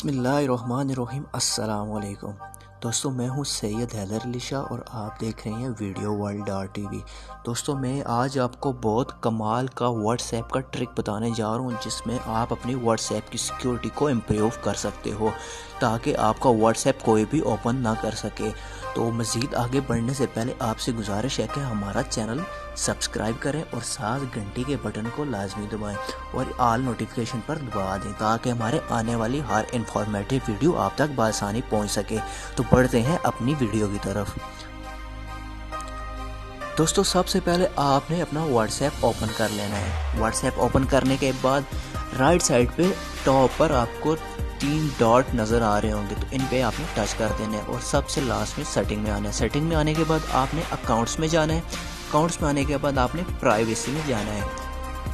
बिस्मिल्लाहिर्रहमानिर्रहीम अस्सलाम वालेकुम दोस्तों, मैं हूं सैयद हैदर अली शाह और आप देख रहे हैं वीडियो वर्ल्ड टीवी। दोस्तों, मैं आज आपको बहुत कमाल का व्हाट्सएप का ट्रिक बताने जा रहा हूं जिसमें आप अपनी व्हाट्सएप की सिक्योरिटी को इम्प्रूव कर सकते हो ताकि आपका व्हाट्सएप कोई भी ओपन ना कर सके। तो मज़ीद आगे बढ़ने से पहले आपसे गुजारिश है कि हमारा चैनल सब्सक्राइब करें और साथ घंटी के बटन को लाजमी दबाएं और ऑल नोटिफिकेशन पर दबा दें ताकि हमारे आने वाली हर इंफॉर्मेटिव वीडियो आप तक बआसानी पहुंच सके। तो बढ़ते हैं अपनी वीडियो की तरफ। दोस्तों, सबसे पहले आपने अपना व्हाट्सएप ओपन कर लेना है। व्हाट्सएप ओपन करने के बाद राइट साइड पे टॉप पर आपको 3 डॉट नज़र आ रहे होंगे, तो इन पे आपने टच कर देना है और सबसे लास्ट में सेटिंग में आना है। सेटिंग में आने के बाद आपने अकाउंट्स में जाना है। अकाउंट्स में आने के बाद आपने प्राइवेसी में जाना है।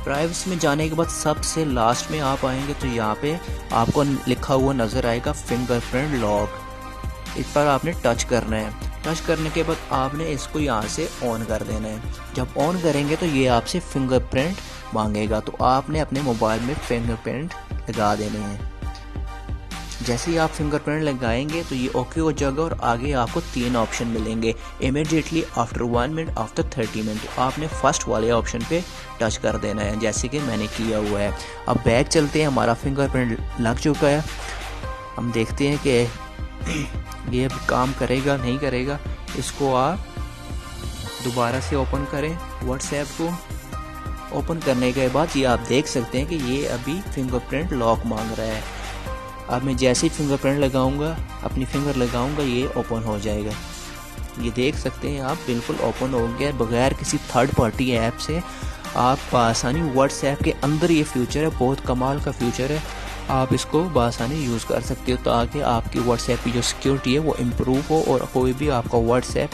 प्राइवेसी में जाने के बाद सबसे लास्ट में आप आएंगे तो यहाँ पे आपको लिखा हुआ नज़र आएगा फिंगरप्रिंट लॉक। इस पर आपने टच करना है। टच करने के बाद आपने इसको यहाँ से ऑन कर देना है। जब ऑन करेंगे तो ये आपसे फिंगरप्रिंट मांगेगा, तो आपने अपने मोबाइल में फिंगरप्रिंट लगा देने हैं। जैसे ही आप फिंगरप्रिंट लगाएंगे तो ये ओके हो जाएगा और आगे आपको 3 ऑप्शन मिलेंगे, immediately, after 1 minute, after 30 minute. तो आपने फर्स्ट वाले ऑप्शन पे टच कर देना है जैसे कि मैंने किया हुआ है। अब बैक चलते हैं, हमारा फिंगरप्रिंट लग चुका है। हम देखते हैं कि ये काम करेगा नहीं करेगा। इसको आप दोबारा से ओपन करें। व्हाट्सएप को ओपन करने के बाद ये आप देख सकते हैं कि ये अभी फिंगरप्रिंट लॉक मांग रहा है। अब मैं जैसे ही फिंगरप्रिंट लगाऊंगा, अपनी फिंगर लगाऊंगा, ये ओपन हो जाएगा। ये देख सकते हैं आप, बिल्कुल ओपन हो गया बगैर किसी थर्ड पार्टी ऐप से। आप आसानी व्हाट्सएप के अंदर ये फीचर है, बहुत कमाल का फीचर है। आप इसको बआसानी यूज़ कर सकते हो ताकि आपकी व्हाट्सएप की जो सिक्योरिटी है वो इम्प्रूव हो और कोई भी आपका व्हाट्सएप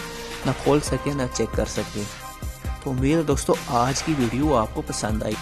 ना खोल सके ना चेक कर सके। तो उम्मीद है दोस्तों आज की वीडियो आपको पसंद आई